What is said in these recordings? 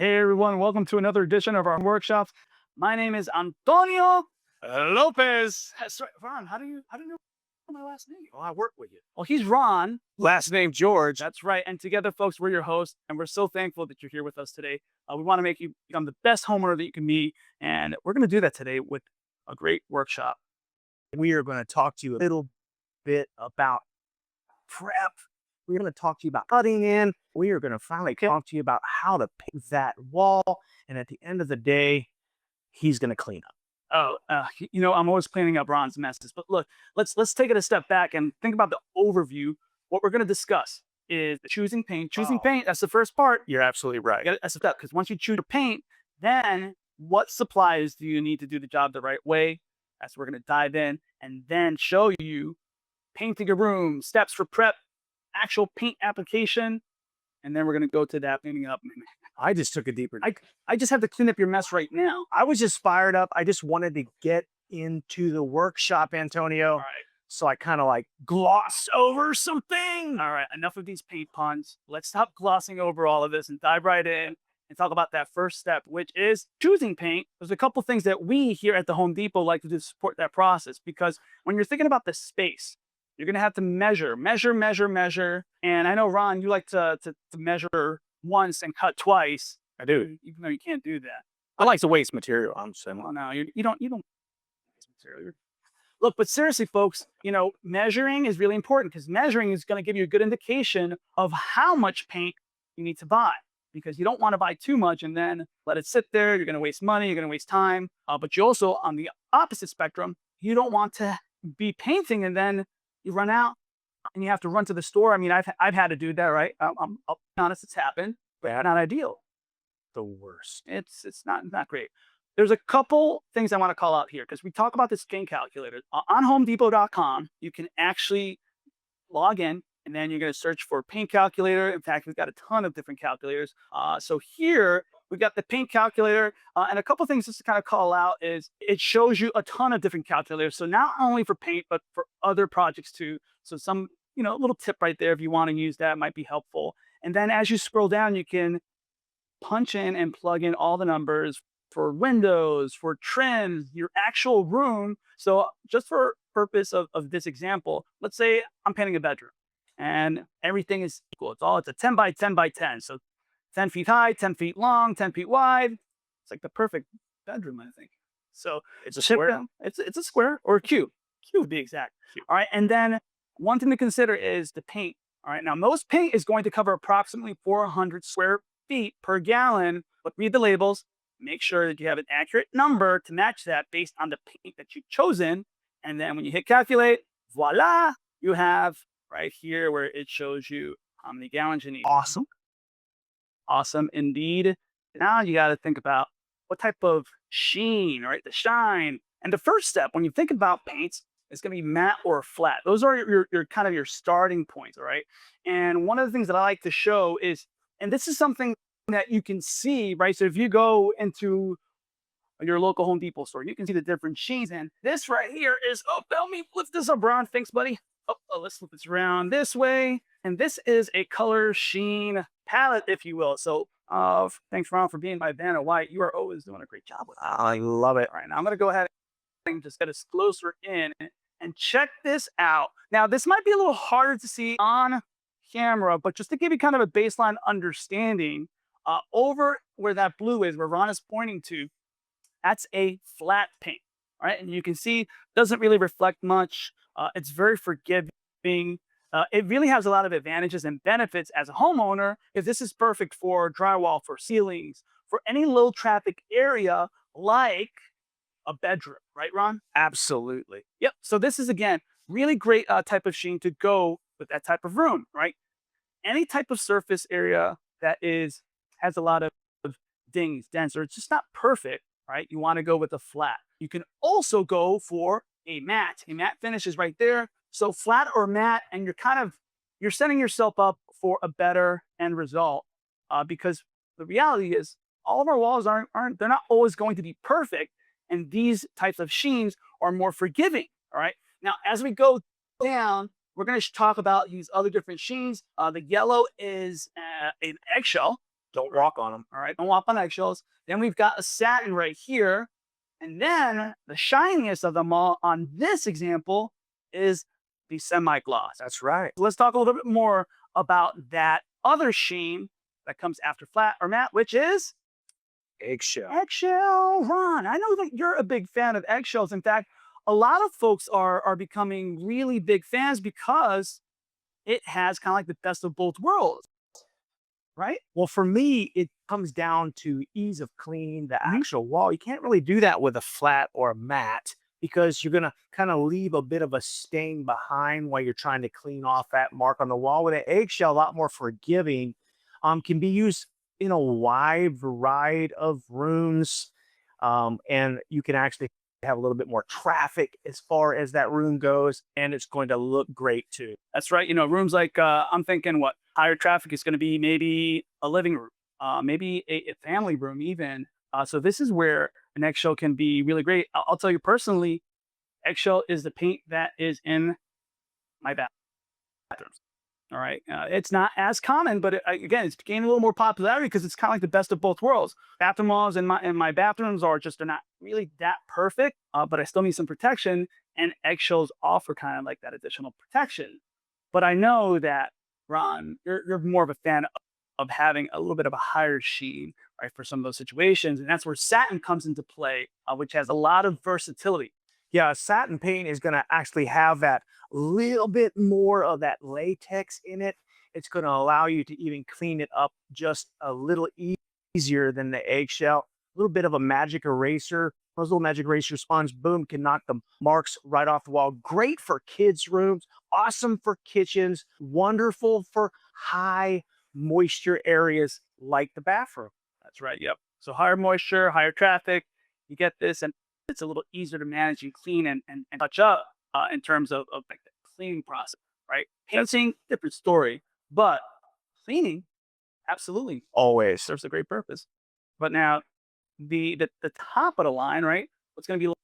Hey everyone, welcome to another edition of our workshops. My name is Antonio Lopez. Sorry, Ron, how do you know my last name? Oh, I work with you. Well, he's Ron. Last name George. That's right. And together, folks, we're your hosts, and we're so thankful that you're here with us today. We want to make you become the best homeowner that you can be, and we're going to do that today with a great workshop. We are going to talk to you a little bit about prep. We're going to talk to you about cutting in. We are going to finally talk to you about how to paint that wall. And at the end of the day, he's going to clean up. I'm always cleaning up Ron's messes. But look, let's take it a step back and think about the overview. What we're going to discuss is choosing paint. Choosing paint, that's the first part. You're absolutely right. That's a step, because once you choose your paint, then what supplies do you need to do the job the right way? That's where we're going to dive in and then show you painting a room, steps for prep, actual paint application, and then we're going to go to that cleaning up. I just took a deeper. I just have to clean up your mess right now. I was just fired up. I just wanted to get into the workshop, Antonio. All right. So I kind of like glossed over something. All right, enough of these paint puns. Let's stop glossing over all of this and dive right in and talk about that first step, which is choosing paint. There's a couple things that we here at the Home Depot like to do to support that process, because when you're thinking about the space, you're going to have to measure. And I know, Ron, you like to measure once and cut twice. I do. Even though you can't do that. I like to waste material. I'm saying, well, no, you don't waste material. Look, but seriously, folks, measuring is really important, because measuring is going to give you a good indication of how much paint you need to buy, because you don't want to buy too much and then let it sit there. You're going to waste money. You're going to waste time. But you also, on the opposite spectrum, you don't want to be painting and then you run out and you have to run to the store. I mean, I've had to do that, right? I'll be honest, it's happened, but not ideal. the worst. It's not great. There's a couple things I want to call out here, because we talk about this paint calculator. On HomeDepot.com, you can actually log in, and then you're going to search for paint calculator. In fact, we've got a ton of different calculators. So here we've got the paint calculator, and a couple things just to kind of call out is it shows you a ton of different calculators. So not only for paint, but for other projects too. So some, little tip right there if you want to use that might be helpful. And then as you scroll down, you can punch in and plug in all the numbers for windows, for trims, your actual room. So just for purpose of this example, let's say I'm painting a bedroom and everything is equal. It's a 10 by 10 by 10. So 10 feet high, 10 feet long, 10 feet wide. It's like the perfect bedroom, I think. So It's a square. It's a square or a cube. Cube to be exact. Cube. All right. And then one thing to consider is the paint. All right. Now, most paint is going to cover approximately 400 square feet per gallon, but read the labels. Make sure that you have an accurate number to match that based on the paint that you've chosen. And then when you hit calculate, voila, you have right here where it shows you how many gallons you need. Awesome. Awesome indeed. Now you got to think about what type of sheen, right? The shine. And the first step when you think about paints is going to be matte or flat. Those are your kind of your starting points, all right? And one of the things that I like to show is, and this is something that you can see, right? So if you go into your local Home Depot store, you can see the different sheens. And this right here is, let me lift this up, Ron. Thanks, buddy. Let's flip this around this way. And this is a color sheen palette, if you will. So thanks, Ron, for being my Vanna White. You are always doing a great job with it. I love it. All right, now I'm going to go ahead and just get us closer in and check this out. Now, this might be a little harder to see on camera, but just to give you kind of a baseline understanding, over where that blue is, where Ron is pointing to, that's a flat paint, right? And you can see doesn't really reflect much. It's very forgiving. It really has a lot of advantages and benefits as a homeowner, because this is perfect for drywall, for ceilings, for any low traffic area like a bedroom, right, Ron? Absolutely. Yep. So this is, again, really great type of sheen to go with that type of room, right? Any type of surface area that has a lot of dings, dents, or it's just not perfect, right? You want to go with a flat. You can also go for a matte. A matte finish is right there. So flat or matte, and you're setting yourself up for a better end result, because the reality is all of our walls they're not always going to be perfect, and these types of sheens are more forgiving. All right. Now, as we go down, we're going to talk about these other different sheens. The yellow is an eggshell. Don't walk on them. All right, don't walk on eggshells. Then we've got a satin right here. And then the shiniest of them all on this example is the semi-gloss. That's right. So let's talk a little bit more about that other sheen that comes after flat or matte, which is Eggshell. eggshell. Ron, I know that you're a big fan of eggshells. In fact, a lot of folks are becoming really big fans because it has kind of like the best of both worlds, right? Well, for me, it comes down to ease of cleaning the Mhm. actual wall. You can't really do that with a flat or a matte because you're going to kind of leave a bit of a stain behind while you're trying to clean off that mark on the wall. With an eggshell, a lot more forgiving, can be used in a wide variety of rooms. And you can actually have a little bit more traffic as far as that room goes, and it's going to look great too. That's right. Rooms like I'm thinking what higher traffic is going to be maybe a living room, maybe a family room even. So this is where an eggshell can be really great. I'll tell you personally, eggshell is the paint that is in my bathrooms. All right. It's not as common, but again, it's gaining a little more popularity because it's kind of like the best of both worlds. Bathroom walls in my bathrooms are just they're not really that perfect, but I still need some protection, and eggshells offer kind of like that additional protection. But I know that Ron, you're more of a fan of having a little bit of a higher sheen, right, for some of those situations, and that's where satin comes into play, which has a lot of versatility. Yeah, satin paint is going to actually have that little bit more of that latex in it. It's going to allow you to even clean it up just a little easier than the eggshell. A little bit of a magic eraser. Those little magic eraser sponge, boom, can knock the marks right off the wall. Great for kids' rooms, awesome for kitchens, wonderful for high moisture areas like the bathroom. That's right. Yep. So higher moisture, higher traffic, you get this, and it's a little easier to manage and clean and touch up in terms of like the cleaning process, right? Painting, different story, but cleaning, absolutely Always. serves a great purpose. But now the top of the line, right? What's going to be a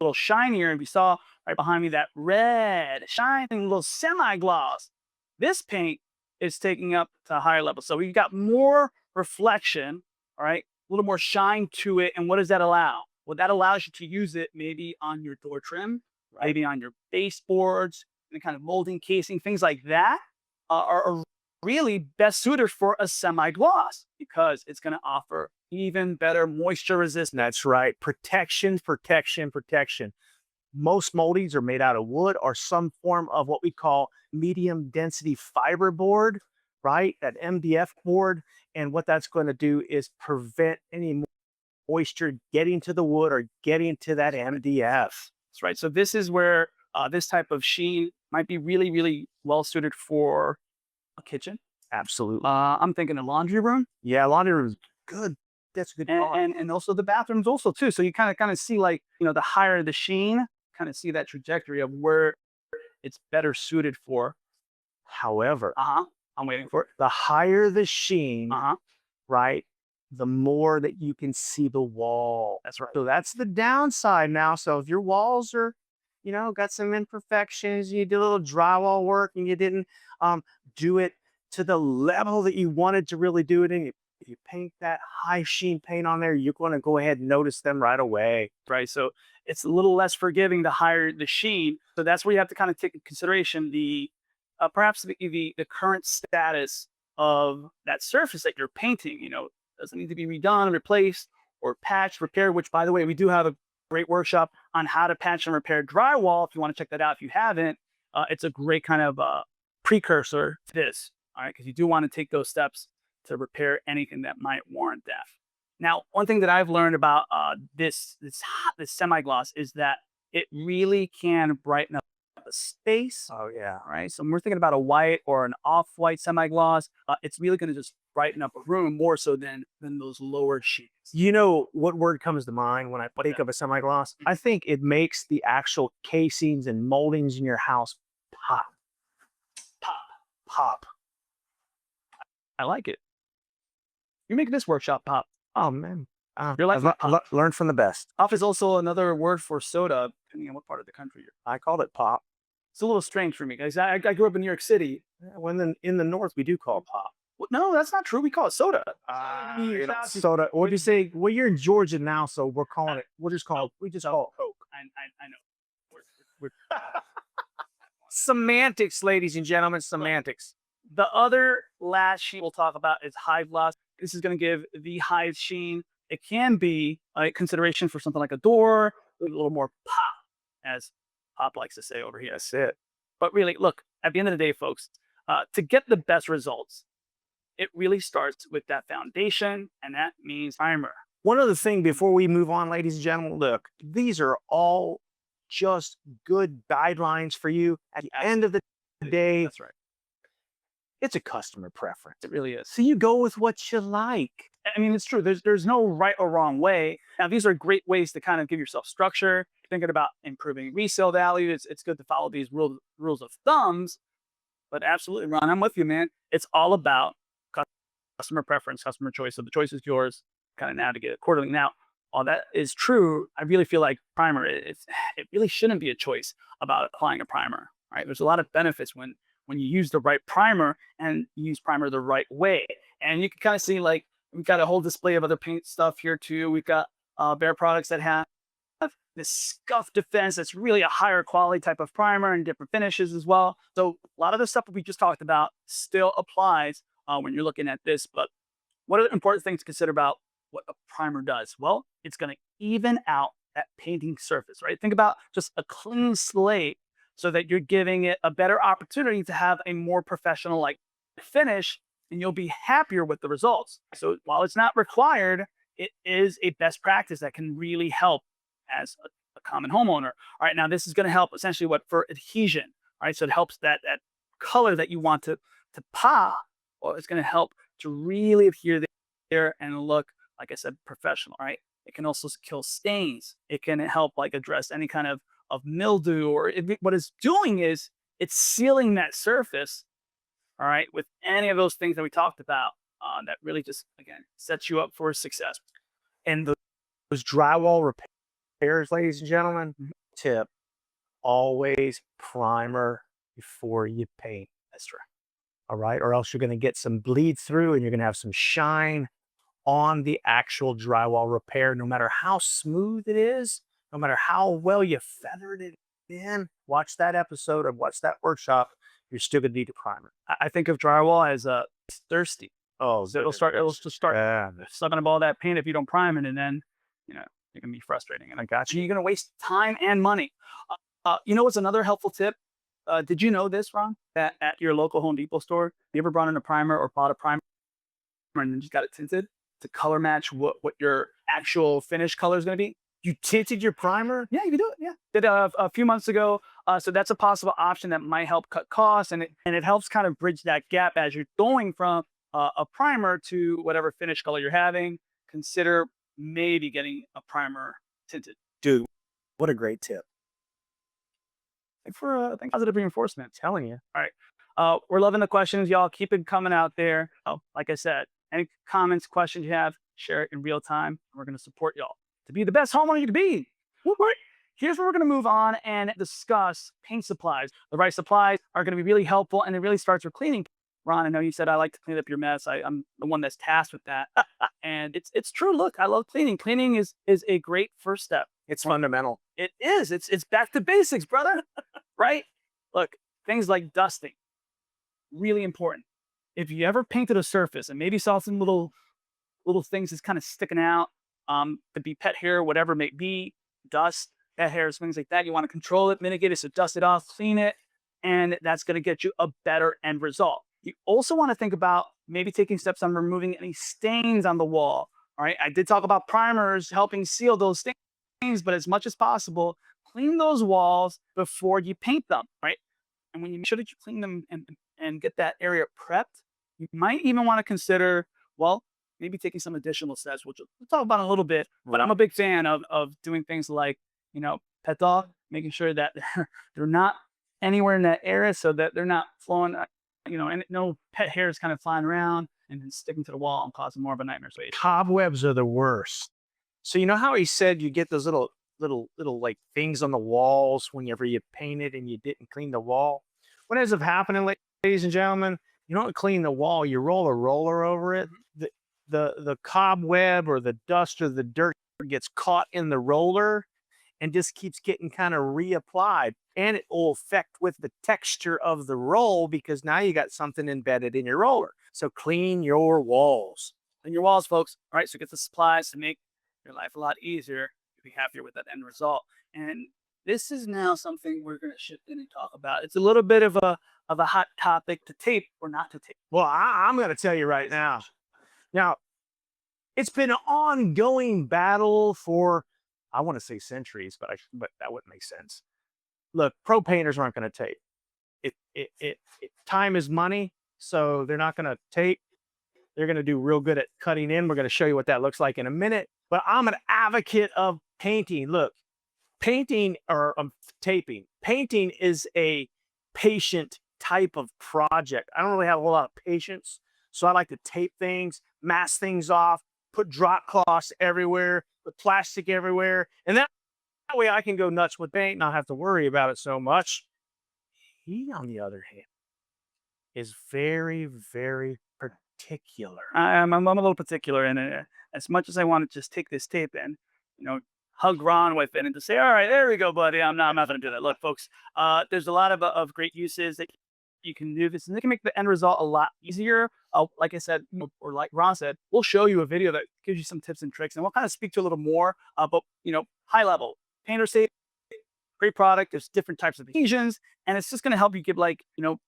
little shinier, and we saw right behind me that red shining little semi-gloss. This paint is taking up to a higher level. So we've got more reflection, all right, a little more shine to it. And what does that allow? Well, that allows you to use it maybe on your door trim, maybe on your baseboards, and kind of molding, casing, things like that are really best suited for a semi-gloss because it's going to offer even better moisture resistance. That's right. Protection, protection, protection. Most moldings are made out of wood or some form of what we call medium density fiber board, right? That MDF board. And what that's going to do is prevent any moisture getting to the wood or getting to that MDF. That's right. So this is where this type of sheen might be really, really well suited for a kitchen. Absolutely. I'm thinking a laundry room, Yeah, laundry room is good. That's a good thought. and also the bathrooms also too. So you kind of see like the higher the sheen, kind of see that trajectory of where it's better suited for. However, I'm waiting for it. the higher the sheen, Uh huh. right, the more that you can see the wall. That's right. So that's the downside now. So if your walls are, got some imperfections, you did a little drywall work and you didn't do it to the level that you wanted to really do it in, you paint that high sheen paint on there, you're going to go ahead and notice them right away. Right. So it's a little less forgiving the higher the sheen. So that's where you have to kind of take into consideration the perhaps the current status of that surface that you're painting. Does it need to be redone, replaced, or patched, repaired? Which, by the way, we do have a great workshop on how to patch and repair drywall. If you want to check that out, if you haven't, it's a great kind of precursor to this. All right, because you do want to take those steps to repair anything that might warrant that. Now, one thing that I've learned about this semi-gloss is that it really can brighten up a space. Oh, yeah. All right, so when we're thinking about a white or an off-white semi-gloss, it's really going to just brighten up a room more so than those lower sheets. You know what word comes to mind when I think that? of a semi-gloss? I think it makes the actual casings and moldings in your house pop. Pop. Pop. I like it. You're making this workshop pop. Oh, man. You're like learn from the best. Pop is also another word for soda, depending on what part of the country you're. I called it pop. It's a little strange for me, guys. I grew up in New York City. When in the north, we do call it pop. No, that's not true. We call it soda. You know, Shout out to soda. What do you say? Well, you're in Georgia now, so we're calling it. We'll just call it. We just call it Coke. I know. We're semantics, ladies and gentlemen. Semantics. The other last sheen we'll talk about is high velocity. This is going to give the highest sheen. It can be a consideration for something like a door, a little more pop, as Pop likes to say over here. That's it. But really, look, at the end of the day, folks, to get the best results, it really starts with that foundation, and that means primer. One other thing before we move on, ladies and gentlemen, look, these are all just good guidelines for you. At the end of the day, That's right. it's a customer preference. It really is. So you go with what you like. I mean, it's true. There's no right or wrong way. Now, these are great ways to kind of give yourself structure. Thinking about improving resale value, it's good to follow these rules of thumbs. But absolutely, Ron, I'm with you, man. It's all about customer preference, customer choice. So the choice is yours. Kind of navigate it accordingly. Now, all that is true. I really feel like primer. It really shouldn't be a choice about applying a primer. Right? There's a lot of benefits when you use the right primer and you use primer the right way. And you can kind of see like we've got a whole display of other paint stuff here too. We've got Bear products that have this scuff defense that's really a higher quality type of primer and different finishes as well. So a lot of the stuff that we just talked about still applies when you're looking at this. But what are the important things to consider about what a primer does? Well, it's going to even out that painting surface, right? Think about just a clean slate so that you're giving it a better opportunity to have a more professional like finish, and you'll be happier with the results. So while it's not required, it is a best practice that can really help as a common homeowner. All right, now this is going to help essentially what for adhesion, right? So it helps that color that you want to pop. Well, it's going to help to really adhere there and look, like I said, professional, right? It can also kill stains. It can help like address any kind of mildew, or what it's doing is it's sealing that surface, all right, with any of those things that we talked about that really just, again, sets you up for success. And those drywall repairs, ladies and gentlemen, tip, always primer before you paint. That's right. All right. Or else you're going to get some bleed through and you're going to have some shine on the actual drywall repair, no matter how smooth it is, no matter how well you feathered it in. Watch that episode or watch that workshop. You're still going to need a primer. I think of drywall as thirsty. Oh, So it'll just start sucking up all that paint if you don't prime it, and then it can be frustrating. And I got you. You're gonna waste time and money. You know what's another helpful tip? Did you know this, Ron? That at your local Home Depot store, you ever brought in a primer or bought a primer and then just got it tinted to color match what your actual finish color is gonna be? You tinted your primer? Yeah, you can do it. Yeah, did a few months ago. So that's a possible option that might help cut costs, and it helps kind of bridge that gap as you're going from a primer to whatever finish color you're having. Consider maybe getting a primer tinted. Dude, what a great tip. Thank positive reinforcement. I'm telling you. All right. We're loving the questions, y'all. Keep it coming out there. Like I said, any comments, questions you have, share it in real time. We're going to support y'all to be the best homeowner you can be. Right. Here's where we're going to move on and discuss paint supplies. The right supplies are going to be really helpful, and it really starts with cleaning. Ron, I know you said I like to clean up your mess. I'm the one that's tasked with that. And it's true. Look, I love cleaning. Cleaning is a great first step. It's fundamental. It is. It's back to basics, brother. Right? Look, things like dusting, really important. If you ever painted a surface and maybe saw some little things that's kind of sticking out, could be pet hair, whatever it may be, dust, pet hairs, things like that. You want to control it, mitigate it, so dust it off, clean it, and that's going to get you a better end result. You also want to think about maybe taking steps on removing any stains on the wall. All right. I did talk about primers helping seal those stains, but as much as possible, clean those walls before you paint them. Right. And when you make sure that you clean them and get that area prepped, you might even want to consider, well, maybe taking some additional steps, which we'll talk about in a little bit. But I'm a big fan of doing things like, pet dog, making sure that they're not anywhere in that area so that they're not flowing, and no pet hairs kind of flying around and then sticking to the wall and causing more of a nightmare. So Cobwebs are the worst. So you know how he said you get those little like things on the walls whenever you paint it and you didn't clean the wall? What ends up happening, ladies and gentlemen, You don't clean the wall, you roll a roller over it. The cobweb or the dust or the dirt gets caught in the roller and just keeps getting kind of reapplied. And it will affect with the texture of the roll because now you got something embedded in your roller. So clean your walls. Clean your walls, folks. All right, so get the supplies to make your life a lot easier. You'll be happier with that end result. And this is now something we're going to shift in and talk about. It's a little bit of a hot topic to tape or not to tape. Well, I'm going to tell you right now. Now, it's been an ongoing battle for, I want to say centuries, but that wouldn't make sense. Look, pro painters aren't going to tape. Time is money, so they're not going to tape. They're going to do real good at cutting in. We're going to show you what that looks like in a minute. But I'm an advocate of painting. Look, painting or taping. Painting is a patient type of project. I don't really have a whole lot of patience, so I like to tape things, mask things off, put drop cloths everywhere, put plastic everywhere, and that way I can go nuts with paint, not have to worry about it so much. He, on the other hand, is very, very particular. I'm a little particular, and as much as I want to just take this tape and, hug Ron with it and just say, all right, there we go, buddy. I'm not going to do that. Look, folks, there's a lot of great uses that you can do this, and it can make the end result a lot easier. Like I said, or like Ron said, we'll show you a video that gives you some tips and tricks, and we'll kind of speak to a little more, but high level. Painter safe, great product. There's different types of adhesions, and it's just going to help you give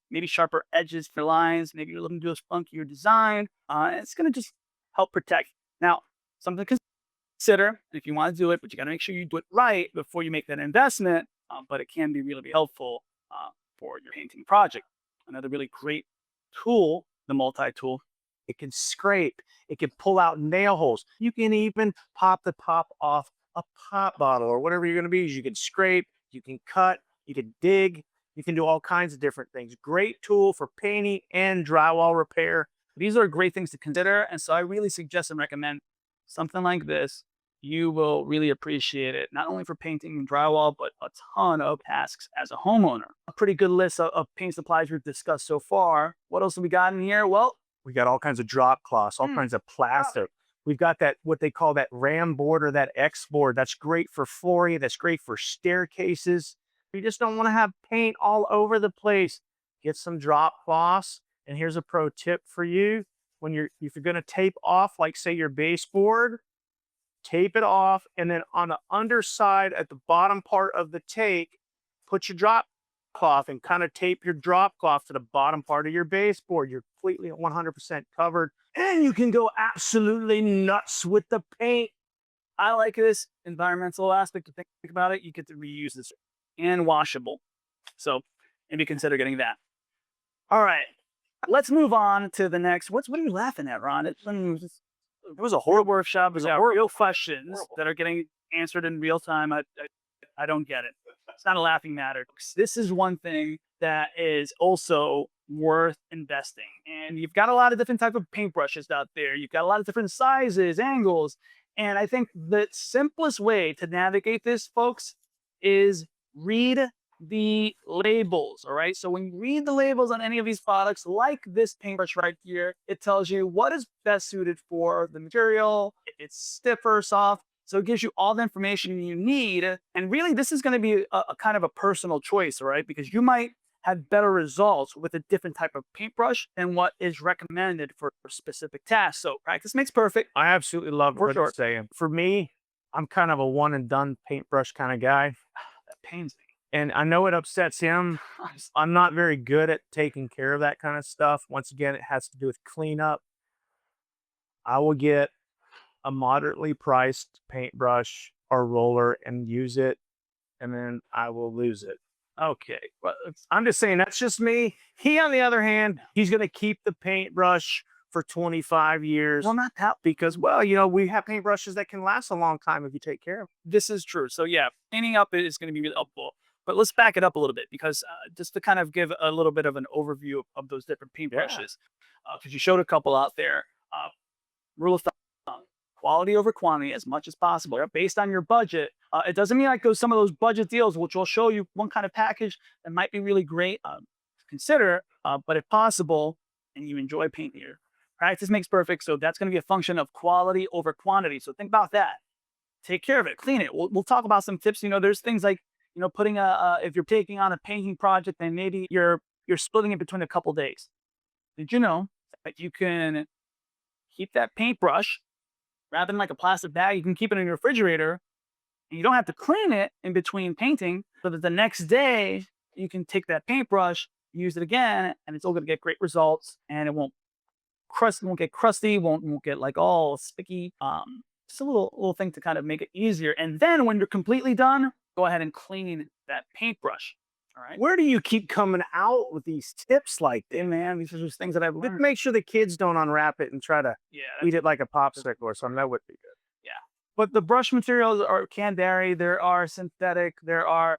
maybe sharper edges for lines. Maybe you're looking to do a funkier design. And it's going to just help protect. Now, something to consider if you want to do it, but you got to make sure you do it right before you make that investment. But it can be really helpful for your painting project. Another really great tool, the multi-tool. It can scrape. It can pull out nail holes. You can even pop the top off a pop bottle or whatever you're going to be. You can scrape, you can cut, you can dig, you can do all kinds of different things. Great tool for painting and drywall repair. These are great things to consider. And so I really suggest and recommend something like this. You will really appreciate it, not only for painting and drywall, but a ton of tasks as a homeowner. A pretty good list of paint supplies we've discussed so far. What else have we got in here? Well, we got all kinds of drop cloths, all kinds of plastic. We've got that, what they call that ram board or that X board. That's great for flooring. That's great for staircases. You just don't want to have paint all over the place. Get some drop cloths. And here's a pro tip for you. If you're going to tape off, like say your baseboard, tape it off. And then on the underside at the bottom part of the take, put your drop cloth and kind of tape your drop cloth to the bottom part of your baseboard. You're completely 100% covered. And you can go absolutely nuts with the paint. I like this environmental aspect to think about it. You get to reuse this and washable. So maybe consider getting that. All right. Let's move on to the next. What are you laughing at, Ron? It was a horrible workshop. It was real questions that are getting answered in real time. I don't get it. It's not a laughing matter. This is one thing that is also worth investing. And you've got a lot of different type of paintbrushes out there. You've got a lot of different sizes, angles. And I think the simplest way to navigate this, folks, is read the labels. All right. So when you read the labels on any of these products, like this paintbrush right here, it tells you what is best suited for the material, if it's stiff or soft. So it gives you all the information you need. And really, this is going to be a kind of a personal choice, all right? Because you might have better results with a different type of paintbrush than what is recommended for specific tasks. So practice makes perfect. I absolutely love what you're saying. For me, I'm kind of a one and done paintbrush kind of guy. That pains me. And I know it upsets him. I'm not very good at taking care of that kind of stuff. Once again, it has to do with cleanup. I will get a moderately priced paintbrush or roller and use it, and then I will lose it. Okay. Well, I'm just saying that's just me. He, on the other hand, he's going to keep the paintbrush for 25 years. Well, not that. Because, we have paintbrushes that can last a long time if you take care of them. This is true. So yeah, cleaning up is going to be really helpful. But let's back it up a little bit because just to kind of give a little bit of an overview of those different paintbrushes, because you showed a couple out there. Rule of thumb, quality over quantity as much as possible based on your budget. It doesn't mean like some of those budget deals, which will show you one kind of package that might be really great to consider, but if possible, and you enjoy painting here. Practice makes perfect. So that's going to be a function of quality over quantity. So think about that. Take care of it, clean it. We'll talk about some tips. There's things like, putting if you're taking on a painting project, then maybe you're splitting it between a couple days. Did you know that you can keep that paintbrush rather than like a plastic bag? You can keep it in your refrigerator and you don't have to clean it in between painting, so that the next day you can take that paintbrush, use it again, and it's all going to get great results, and it won't get crusty, won't get like all sticky. Just a little thing to kind of make it easier. And then when you're completely done, go ahead and clean that paintbrush. All right. Where do you keep coming out with these tips like Hey this? man, these are just things that I've Just learned. make sure the kids don't unwrap it and try to Yeah, eat it like a popsicle or something. That would be good. yeah. But the brush materials can vary. There are synthetic, there are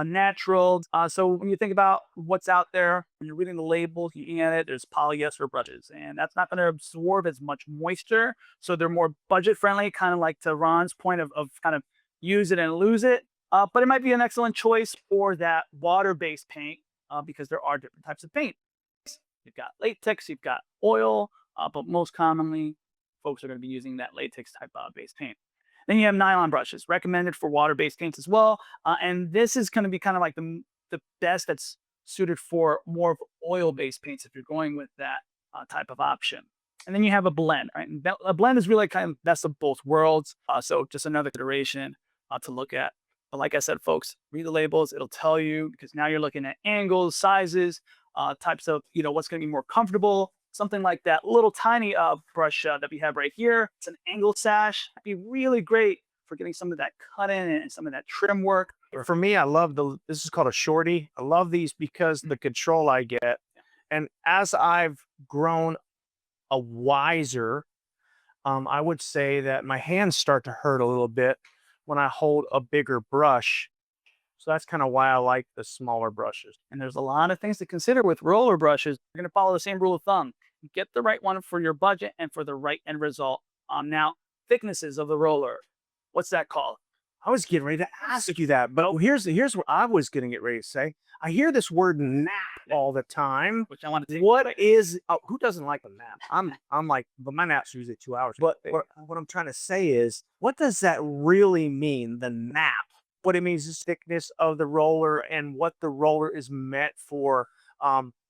natural. So when you think about what's out there, when you're reading the label, looking at it, there's polyester brushes, and that's not going to absorb as much moisture. So they're more budget friendly, kind of like to Ron's point of kind of use it and lose it. But it might be an excellent choice for that water-based paint because there are different types of paint. You've got latex, you've got oil, but most commonly, folks are going to be using that latex type based paint. Then you have nylon brushes, recommended for water-based paints as well. And this is going to be kind of like the best that's suited for more of oil-based paints if you're going with that type of option. And then you have a blend, right? And a blend is really kind of best of both worlds. So just another consideration to look at. But like I said, folks, read the labels. It'll tell you, because now you're looking at angles, sizes, types of, what's going to be more comfortable. Something like that little tiny brush that we have right here. It's an angle sash. It'd be really great for getting some of that cut in and some of that trim work. For me, I love this is called a shorty. I love these because the control I get. And as I've grown a wiser, I would say that my hands start to hurt a little bit when I hold a bigger brush. So that's kind of why I like the smaller brushes. And there's a lot of things to consider with roller brushes. You're going to follow the same rule of thumb. Get the right one for your budget and for the right end result. Now, thicknesses of the roller. What's that called? I was getting ready to ask you that, but here's what I was going to get ready to say. I hear this word nap all the time. Which I want to What is who doesn't like a nap? I'm like, but my nap's usually 2 hours. But what I'm trying to say is, what does that really mean? The nap. What it means is thickness of the roller and what the roller is meant for.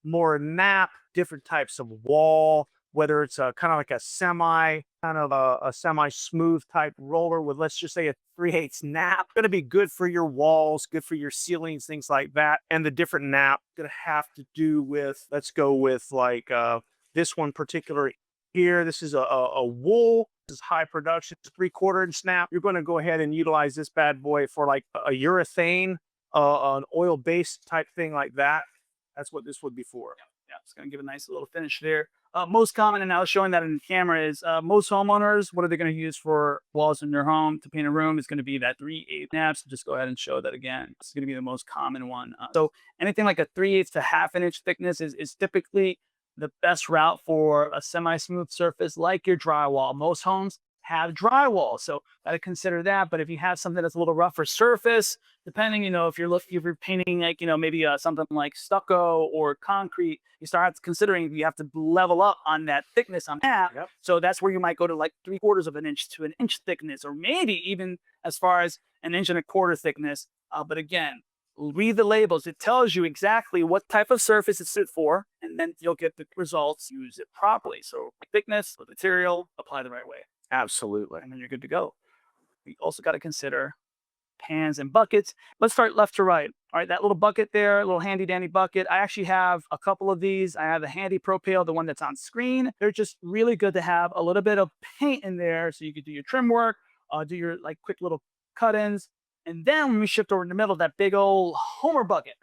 More nap, different types of wall, whether it's a kind of like a semi smooth type roller with, let's just say, a 3/8 nap. Going to be good for your walls, good for your ceilings, things like that. And the different nap going to have to do with, let's go with like this one particular here. This is a wool. This is high production. It's a 3/4 inch snap. You're going to go ahead and utilize this bad boy for like a urethane, an oil based type thing like that. That's what this would be for. Yeah, it's going to give a nice little finish there. Most common, and I was showing that in the camera, is most homeowners, what are they going to use for walls in their home to paint a room is going to be that 3/8 nap. So just go ahead and show that again. It's going to be the most common one. So anything like a 3/8 to half an inch thickness is typically the best route for a semi-smooth surface like your drywall. Most homes have drywall, so got to consider that. But if you have something that's a little rougher surface, depending, if you're painting like, maybe something like stucco or concrete, you start considering you have to level up on that thickness on that. Yep. So that's where you might go to like 3/4 of an inch to an inch thickness, or maybe even as far as an inch and a quarter thickness. But again, read the labels. It tells you exactly what type of surface it's fit for, and then you'll get the results. Use it properly. So thickness, the material, apply the right way. Absolutely. And then you're good to go. We also got to consider pans and buckets. Let's start left to right. All right, that little bucket there, a little handy dandy bucket. I actually have a couple of these. I have the handy Propale, the one that's on screen. They're just really good to have a little bit of paint in there so you could do your trim work, do your like quick little cut-ins. And then when we shift over in the middle, that big old Homer bucket.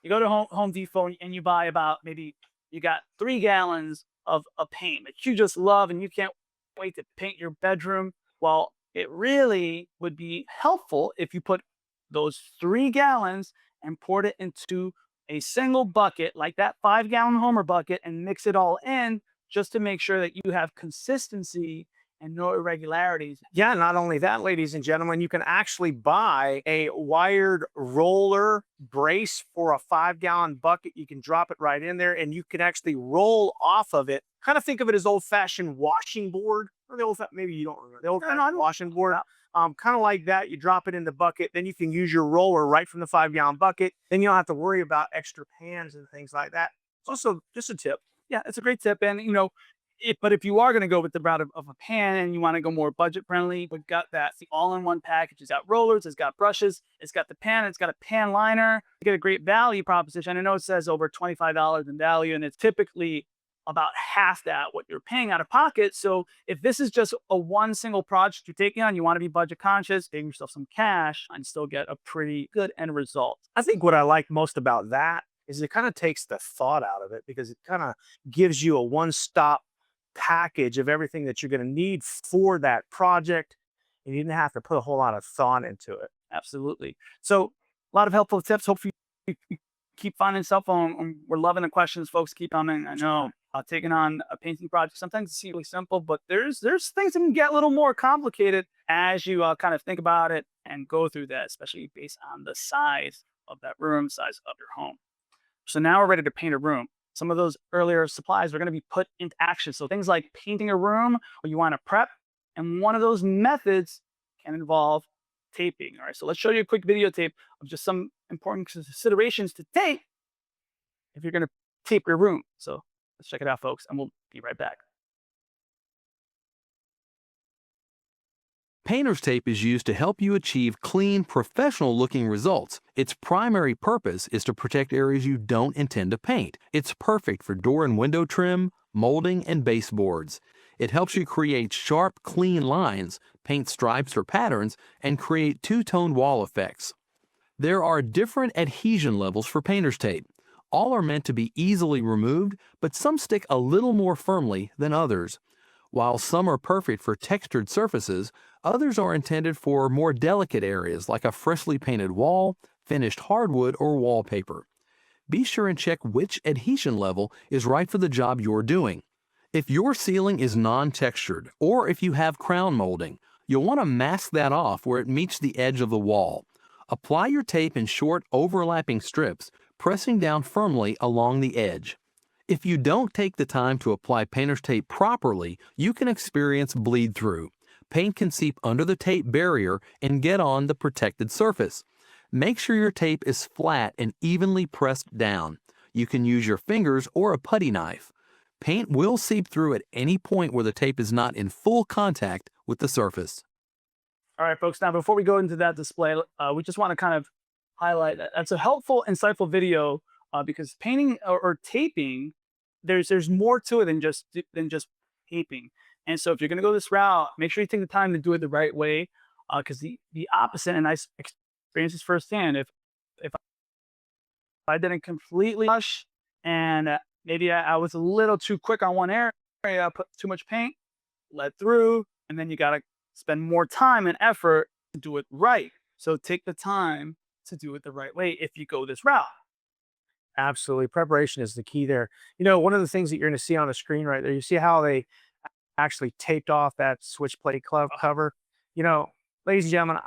You go to Home Depot and you buy about, maybe you got 3 gallons of paint that you just love and you can't wait to paint your bedroom. Well, it really would be helpful if you put those 3 gallons and poured it into a single bucket, like that 5-gallon Homer bucket, and mix it all in just to make sure that you have consistency and no irregularities. Yeah, not only that, ladies and gentlemen, you can actually buy a wired roller brace for a 5-gallon bucket. You can drop it right in there and you can actually roll off of it. Kind of think of it as old-fashioned washing board. Or the old, maybe you don't remember the old-fashioned washing board. Kind of like that. You drop it in the bucket, then you can use your roller right from the 5-gallon bucket. Then you don't have to worry about extra pans and things like that. It's also just a tip. Yeah, it's a great tip. And but if you are going to go with the route of a pan and you want to go more budget friendly, we've got that the all-in-one package. It's got rollers, it's got brushes, it's got the pan, it's got a pan liner. You get a great value proposition. I know it says over $25 in value, and it's typically about half that what you're paying out of pocket. So if this is just a one single project you're taking on, you want to be budget conscious, save yourself some cash, and still get a pretty good end result. I think what I like most about that is it kind of takes the thought out of it because it kind of gives you a one-stop package of everything that you're going to need for that project, and you didn't have to put a whole lot of thought into it. Absolutely. So a lot of helpful tips. Hopefully you keep finding stuff on. We're loving the questions, folks. Keep coming. I know taking on a painting project sometimes it's really simple, but there's things that can get a little more complicated as you kind of think about it and go through that, especially based on the size of that room, size of your home. So now we're ready to paint a room. Some of those earlier supplies are going to be put into action. So things like painting a room or you want to prep, and one of those methods can involve taping. All right, so let's show you a quick videotape of just some important considerations to take if you're going to tape your room. So let's check it out, folks, and we'll be right back. Painter's tape is used to help you achieve clean, professional-looking results. Its primary purpose is to protect areas you don't intend to paint. It's perfect for door and window trim, molding, and baseboards. It helps you create sharp, clean lines, paint stripes or patterns, and create two-tone wall effects. There are different adhesion levels for painter's tape. All are meant to be easily removed, but some stick a little more firmly than others. While some are perfect for textured surfaces, others are intended for more delicate areas like a freshly painted wall, finished hardwood, or wallpaper. Be sure and check which adhesion level is right for the job you're doing. If your ceiling is non-textured, or if you have crown molding, you'll want to mask that off where it meets the edge of the wall. Apply your tape in short, overlapping strips, pressing down firmly along the edge. If you don't take the time to apply painter's tape properly, you can experience bleed through. Paint can seep under the tape barrier and get on the protected surface. Make sure your tape is flat and evenly pressed down. You can use your fingers or a putty knife. Paint will seep through at any point where the tape is not in full contact with the surface. All right, folks. Now, before we go into that display, we just want to kind of highlight that that's a helpful, insightful video because painting or taping, there's more to it than just taping. And so, if you're going to go this route, make sure you take the time to do it the right way, because the opposite, and I experienced this firsthand. If I didn't completely rush and maybe I was a little too quick on one area, I put too much paint, let through, and then you got to spend more time and effort to do it right. So take the time to do it the right way if you go this route. Absolutely. Preparation is the key there. You know, one of the things that you're going to see on the screen right there, you see how they actually taped off that switch plate cover. You know, ladies and gentlemen,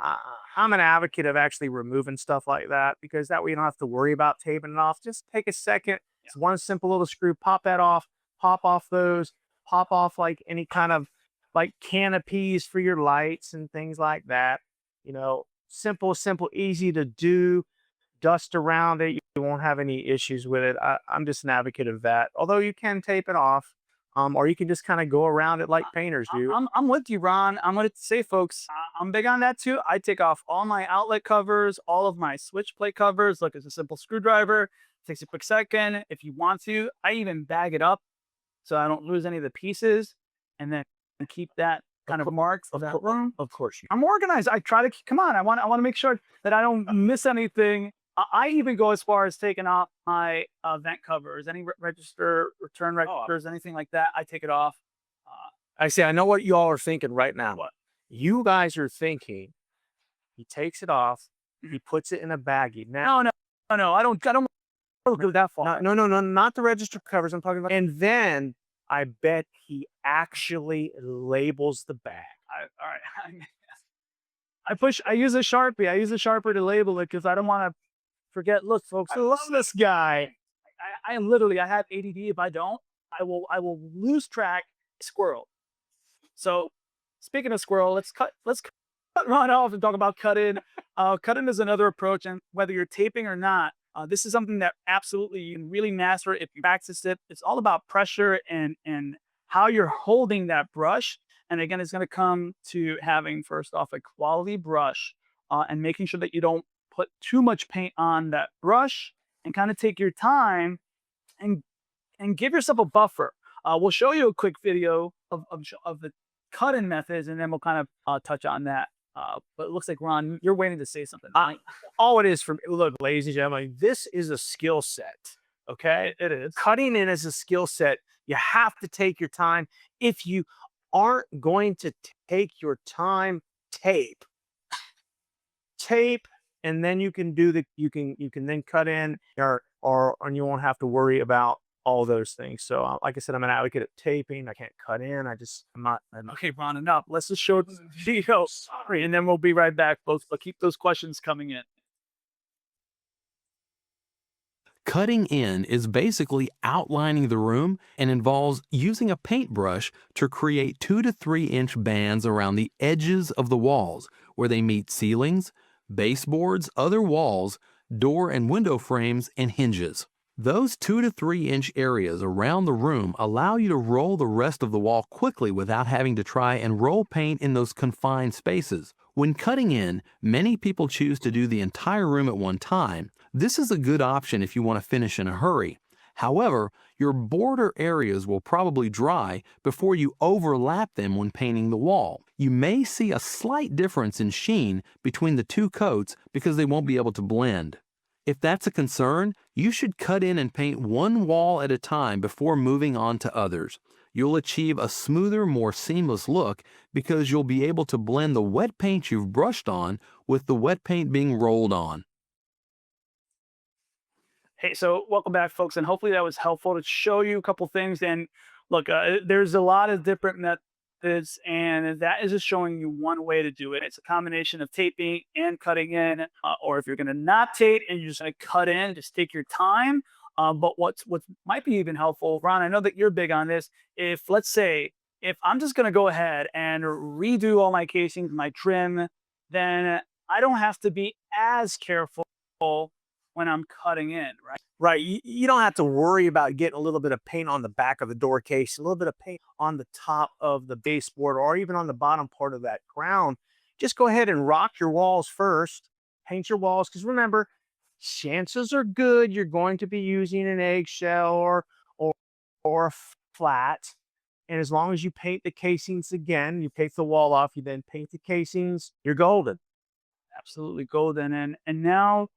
I'm an advocate of actually removing stuff like that because that way you don't have to worry about taping it off. Just take a second. It's one simple little screw. Pop that off. Pop off those. Pop off like any kind of like canopies for your lights and things like that. You know, simple, easy to do. Dust around it. You won't have any issues with it. I'm just an advocate of that. Although you can tape it off. Or you can just kind of go around it like painters do. I'm with you, Ron. I'm going to say, folks, I'm big on that too. I take off all my outlet covers, all of my switch plate covers. Look, it's a simple screwdriver. It takes a quick second. If you want to, I even bag it up so I don't lose any of the pieces, and then keep that kind of marks of that room. Of course, I'm organized. I try to come on. I want to make sure that I don't miss anything. I even go as far as taking off my vent covers, any register, return registers, anything like that. I take it off. I say, I know what you all are thinking right now. What? You guys are thinking, he takes it off, he puts it in a baggie. Now, No. I don't go that far. no, not the register covers I'm talking about. And then I bet he actually labels the bag. All right. I use a Sharpie. I use a sharper to label it because I don't want to forget. Look, folks, I love this guy. I am literally, I have ADD. If I don't, I will lose track. Squirrel. So speaking of squirrel, let's cut Ron off and talk about cut-in. Cut-in is another approach, and whether you're taping or not, this is something that absolutely you can really master if you practice it. It's all about pressure and how you're holding that brush. And again, it's going to come to having first off a quality brush and making sure that you don't put too much paint on that brush, and kind of take your time and give yourself a buffer. We'll show you a quick video of the cut-in methods, and then we'll kind of touch on that. But it looks like, Ron, you're waiting to say something. All it is for me, look, ladies and gentlemen, this is a skill set. Okay, It is. cutting in is a skill set. You have to take your time. If you aren't going to take your time, tape, and then you can do you can then cut in, and you won't have to worry about all those things. So, like I said, I'm an advocate of taping. I can't cut in. I'm not. Okay, Ron, enough. Let's just show the video. Sorry, and then we'll be right back, folks. But keep those questions coming in. Cutting in is basically outlining the room and involves using a paintbrush to create 2 to 3 inch bands around the edges of the walls where they meet ceilings, baseboards, other walls, door and window frames, and hinges. Those 2 to 3 inch areas around the room allow you to roll the rest of the wall quickly without having to try and roll paint in those confined spaces. When cutting in, many people choose to do the entire room at one time. This is a good option if you want to finish in a hurry. However, your border areas will probably dry before you overlap them when painting the wall. You may see a slight difference in sheen between the two coats because they won't be able to blend. If that's a concern, you should cut in and paint one wall at a time before moving on to others. You'll achieve a smoother, more seamless look because you'll be able to blend the wet paint you've brushed on with the wet paint being rolled on. Hey, so welcome back, folks, and hopefully that was helpful to show you a couple things. And look, there's a lot of different methods, and that is just showing you one way to do it. It's a combination of taping and cutting in, or if you're going to not tape and you're just going to cut in, just take your time. But what might be even helpful, Ron, I know that you're big on this. If let's say if I'm just going to go ahead and redo all my casings, my trim, then I don't have to be as careful when I'm cutting in, right? Right. You don't have to worry about getting a little bit of paint on the back of the door case, a little bit of paint on the top of the baseboard, or even on the bottom part of that crown. Just go ahead and rock your walls first, paint your walls. Because remember, chances are good you're going to be using an eggshell or a flat. And as long as you paint the casings again, you take the wall off, you then paint the casings, you're golden. Absolutely golden. And now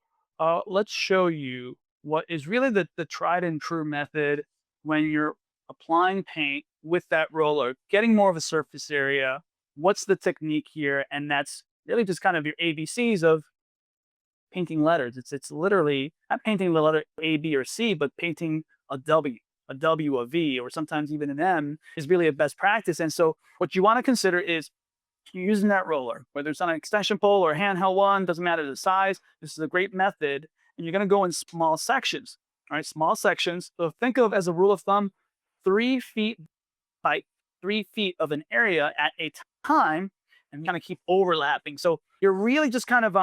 let's show you what is really the tried and true method when you're applying paint with that roller, getting more of a surface area. What's the technique here? And that's really just kind of your ABCs of painting letters. It's literally not painting the letter A, B, or C, but painting a W, a V, or sometimes even an M is really a best practice. And so what you want to consider is you're using that roller, whether it's on an extension pole or a handheld one, doesn't matter the size. This is a great method. And you're going to go in small sections, all right? Small sections. So think of, as a rule of thumb, 3 feet by 3 feet of an area at a time, and kind of keep overlapping. So you're really just kind of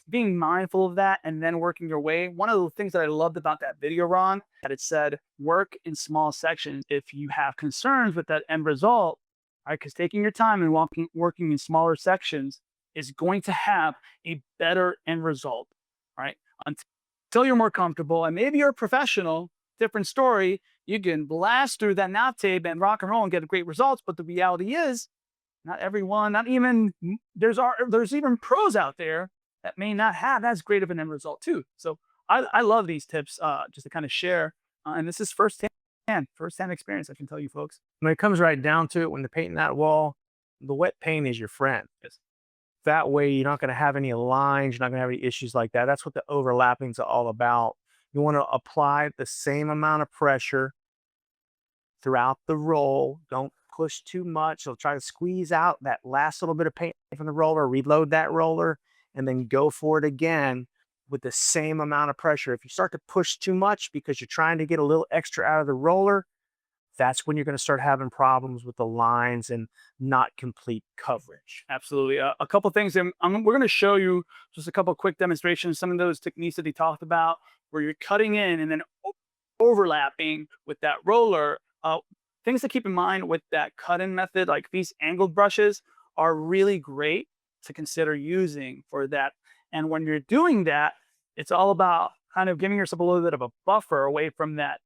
being mindful of that and then working your way. One of the things that I loved about that video, Ron, that it said work in small sections if you have concerns with that end result. All right, because taking your time and working in smaller sections is going to have a better end result. All right, until you're more comfortable, and maybe you're a professional, different story. You can blast through that knot tape and rock and roll and get great results. But the reality is, not everyone, not even there's even pros out there that may not have as great of an end result too. So I love these tips just to kind of share, and this is firsthand experience. I can tell you, folks. When it comes right down to it, when they're painting that wall, the wet paint is your friend. Yes. That way, you're not going to have any lines. You're not going to have any issues like that. That's what the overlapping is all about. You want to apply the same amount of pressure throughout the roll. Don't push too much. So try to squeeze out that last little bit of paint from the roller, reload that roller, and then go for it again with the same amount of pressure. If you start to push too much because you're trying to get a little extra out of the roller, that's when you're going to start having problems with the lines and not complete coverage. Absolutely. A couple things, and we're going to show you just a couple quick demonstrations, some of those techniques that he talked about, where you're cutting in and then overlapping with that roller. Things to keep in mind with that cut-in method, like these angled brushes, are really great to consider using for that. And when you're doing that, it's all about kind of giving yourself a little bit of a buffer away from that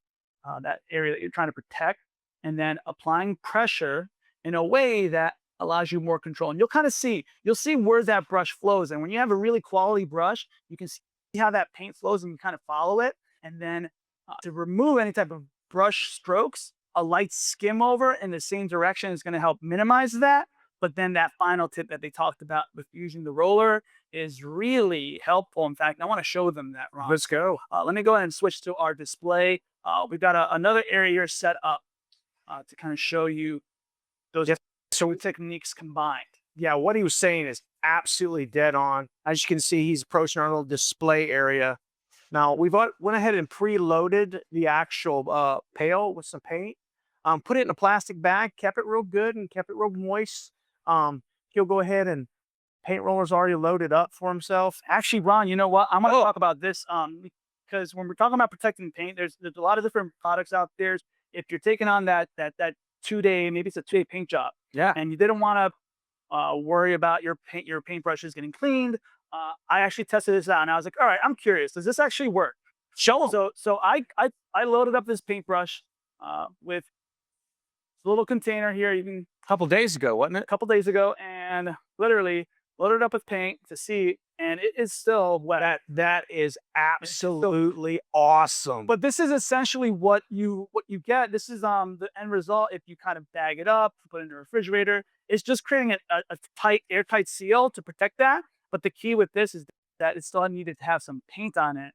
that area that you're trying to protect, and then applying pressure in a way that allows you more control. And you'll see where that brush flows. And when you have a really quality brush, you can see how that paint flows and you kind of follow it. And then to remove any type of brush strokes, a light skim over in the same direction is going to help minimize that. But then that final tip that they talked about with using the roller is really helpful. In fact, I want to show them that, Ron. Let's go. Let me go ahead and switch to our display. We've got another area here set up to kind of show you those two techniques combined. Yeah, what he was saying is absolutely dead on. As you can see, he's approaching our little display area. Now, we've went ahead and preloaded the actual pail with some paint. Put it in a plastic bag, kept it real good and kept it real moist. He'll go ahead and paint roller's already loaded up for himself. Actually, Ron, you know what? I'm going to talk about this because when we're talking about protecting paint, there's a lot of different products out there. If you're taking on that 2-day, maybe it's a 2-day paint job, Yeah. and you didn't want to worry about your paintbrushes getting cleaned, I actually tested this out, and I was like, all right, I'm curious, does this actually work? Show him. So I loaded up this paintbrush with a little container here. You can A couple days ago, wasn't it? a couple days ago, and literally loaded up with paint to see, and it is still wet. That is absolutely awesome. But this is essentially what you get. This is the end result. If you kind of bag it up, put it in the refrigerator, it's just creating a tight, airtight seal to protect that. But the key with this is that it still needed to have some paint on it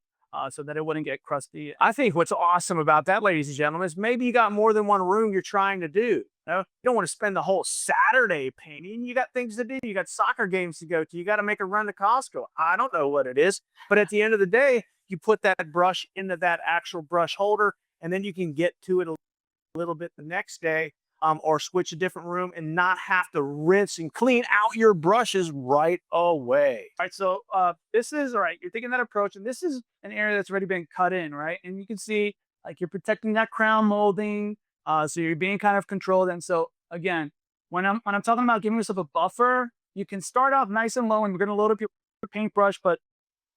so that it wouldn't get crusty. I think what's awesome about that, ladies and gentlemen, is maybe you got more than one room you're trying to do. You don't want to spend the whole Saturday painting. You got things to do. You got soccer games to go to. You got to make a run to Costco. I don't know what it is. But at the end of the day, you put that brush into that actual brush holder, and then you can get to it a little bit the next day or switch a different room and not have to rinse and clean out your brushes right away. All right, so this is, all right, you're taking that approach, and this is an area that's already been cut in, right? And you can see, like, you're protecting that crown molding, so you're being kind of controlled. And so, again, when I'm talking about giving yourself a buffer, you can start off nice and low, and we're going to load up your paintbrush, but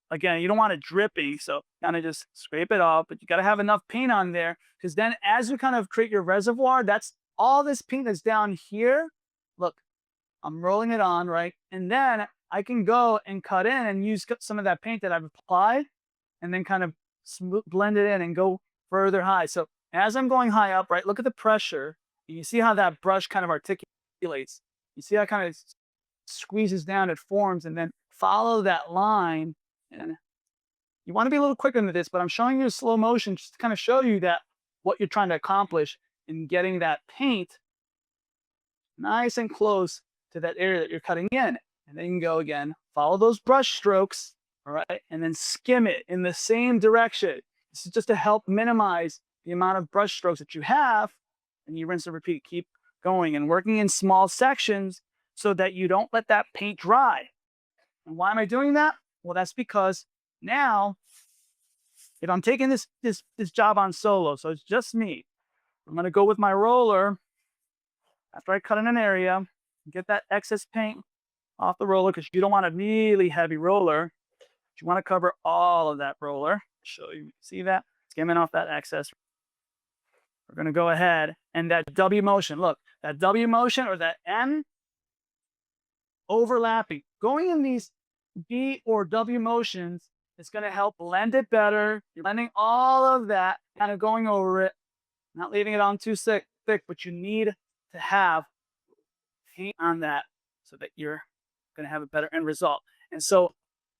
again, you don't want it dripping, so kind of just scrape it off, but you got to have enough paint on there, because then as you kind of create your reservoir, that's all this paint that's down here. Look, I'm rolling it on, right? And then I can go and cut in and use some of that paint that I've applied and then kind of blend it in and go further high. So as I'm going high up, right, look at the pressure. You see how that brush kind of articulates. You see how it kind of squeezes down, it forms, and then follow that line. And you want to be a little quicker than this, but I'm showing you slow motion just to kind of show you that what you're trying to accomplish in getting that paint nice and close to that area that you're cutting in. And then you can go again, follow those brush strokes, all right, and then skim it in the same direction. This is just to help minimize the amount of brush strokes that you have, and you rinse and repeat, keep going and working in small sections so that you don't let that paint dry. And why am I doing that? Well, that's because now, if I'm taking this job on solo, so it's just me, I'm going to go with my roller after I cut in an area, get that excess paint off the roller, because you don't want a really heavy roller. You want to cover all of that roller. Show you, see that? Skimming off that excess. We're going to go ahead and that W motion, look, that W motion or that N overlapping, going in these B or W motions, it's going to help blend it better. You're blending all of that, kind of going over it, not leaving it on too thick, but you need to have paint on that so that you're going to have a better end result. And so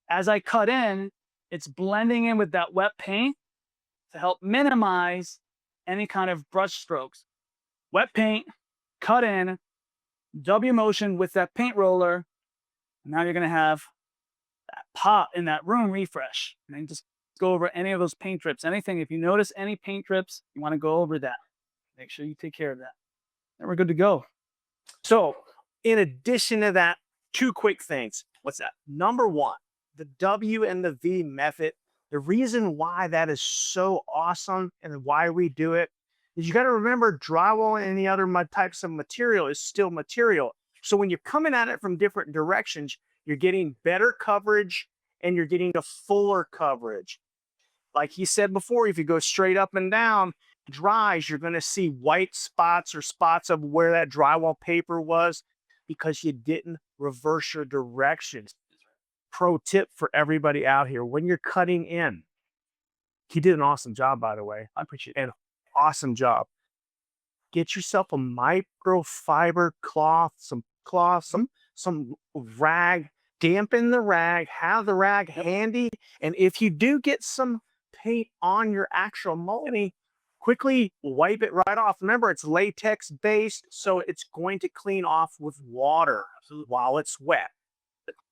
as I cut in, it's blending in with that wet paint to help minimize any kind of brush strokes. wet paint, cut in, W motion with that paint roller. And now you're going to have that pot in that room refresh. And then just go over any of those paint drips. Anything, if you notice any paint drips, you want to go over that. Make sure you take care of that. Then we're good to go. So, in addition to that, 2 quick things. What's that? Number 1, the W and the V method. The reason why that is so awesome and why we do it is you got to remember drywall and any other types of material is still material. So when you're coming at it from different directions, you're getting better coverage and you're getting a fuller coverage. Like he said before, if you go straight up and down, dries, you're going to see white spots or spots of where that drywall paper was because you didn't reverse your directions. Pro tip for everybody out here, when you're cutting in, he did an awesome job, by the way. I appreciate it. An awesome job. Get yourself a microfiber cloth, some rag, dampen the rag, have the rag handy. And if you do get some paint on your actual molding, quickly wipe it right off. Remember, it's latex based, so it's going to clean off with water while it's wet.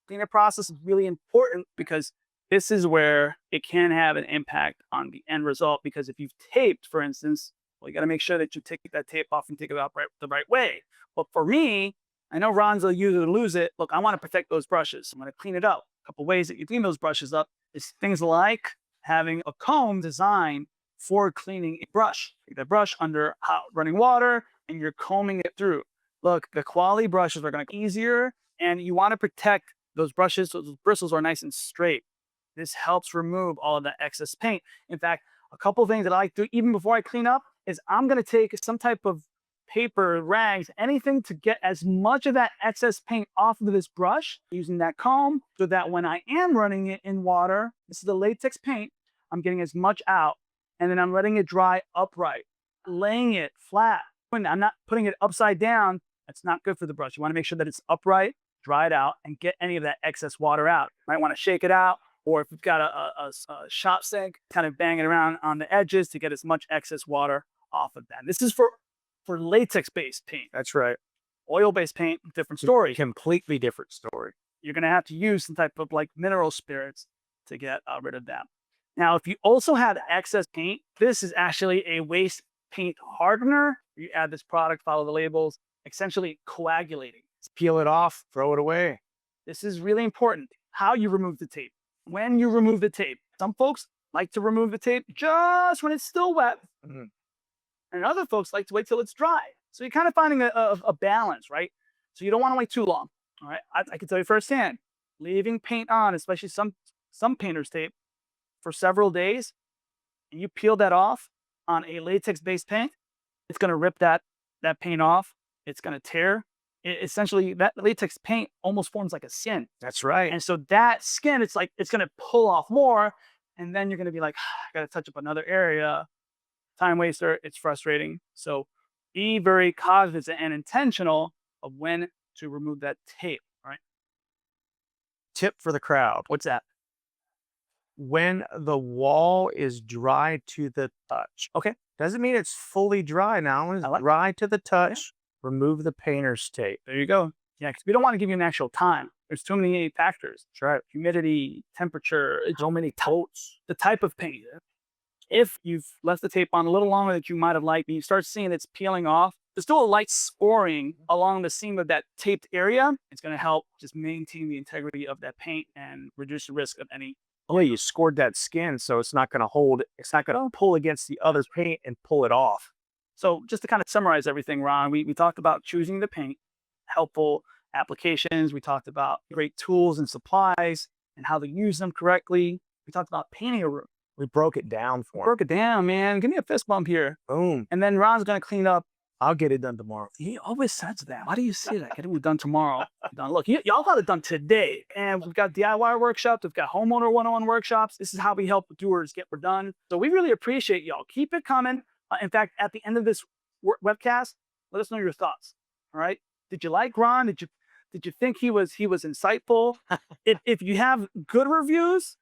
Cleanup process is really important because this is where it can have an impact on the end result. Because if you've taped, for instance, well, you got to make sure that you take that tape off and take it out the right way. But for me, I know Ron's will use it or lose it. Look, I want to protect those brushes. I'm going to clean it up. A couple ways that you clean those brushes up is things like having a comb designed for cleaning a brush. Take that brush under hot running water and you're combing it through. Look, the quality brushes are going to be easier and you want to protect those brushes so those bristles are nice and straight. This helps remove all of that excess paint. In fact, a couple of things that I like to do even before I clean up is I'm going to take some type of paper, rags, anything to get as much of that excess paint off of this brush using that comb so that when I am running it in water, this is the latex paint, I'm getting as much out and then I'm letting it dry upright, laying it flat. I'm not putting it upside down. That's not good for the brush. You want to make sure that it's upright, dry it out, and get any of that excess water out. You might want to shake it out, or if you've got a shop sink, kind of bang it around on the edges to get as much excess water off of that. This is for latex-based paint. That's right. Oil-based paint, different story. Completely different story. You're going to have to use some type of like mineral spirits to get rid of that. Now, if you also have excess paint, this is actually a waste paint hardener. You add this product, follow the labels, essentially coagulating. Peel it off, throw it away. This is really important. How you remove the tape. When you remove the tape. Some folks like to remove the tape just when it's still wet. Mm-hmm. And other folks like to wait till it's dry. So you're kind of finding a balance, right? So you don't want to wait too long. All right. I can tell you firsthand, leaving paint on, especially some painter's tape, for several days, and you peel that off on a latex-based paint, it's going to rip that paint off. It's going to tear. Essentially, that latex paint almost forms like a skin. That's right. And so that skin, it's going to pull off more, and then you're going to be like, I got to touch up another area. Time waster. It's frustrating. So be very cognizant and intentional of when to remove that tape. All right. Tip for the crowd. What's that? When the wall is dry to the touch. Okay. Doesn't mean it's fully dry now. It's dry to the touch. Remove the painter's tape. There you go. Yeah, because we don't want to give you an actual time. There's too many factors. That's right. Humidity, temperature, so many totes. The type of paint. If you've left the tape on a little longer than you might have liked, and you start seeing it's peeling off, there's still a light scoring along the seam of that taped area. It's going to help just maintain the integrity of that paint and reduce the risk of any. Oh, you scored that skin, so it's not going to hold. It's not going to pull against the other paint and pull it off. So just to kind of summarize everything, Ron, we talked about choosing the paint, helpful applications. We talked about great tools and supplies and how to use them correctly. We talked about painting a room. We broke it down for him. Broke it down, man. Give me a fist bump here. Boom. And then Ron's going to clean up. I'll get it done tomorrow. He always says that. Why do you say that? Get it done tomorrow. Done. Look, y'all got it done today. And we've got DIY workshops. We've got homeowner one-on-one workshops. This is how we help doers get work done. So we really appreciate y'all. Keep it coming. In fact, at the end of this webcast, let us know your thoughts. All right. Did you like Ron? Did you think he was insightful? if you have good reviews,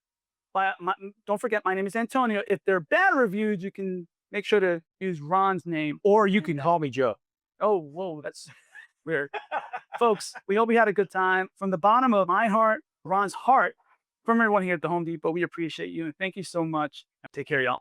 don't forget my name is Antonio. If they're bad reviews, you can make sure to use Ron's name. Or you can call me Joe. Oh, whoa, that's weird. Folks, we hope you had a good time. From the bottom of my heart, Ron's heart, from everyone here at the Home Depot, we appreciate you and thank you so much. Take care, y'all.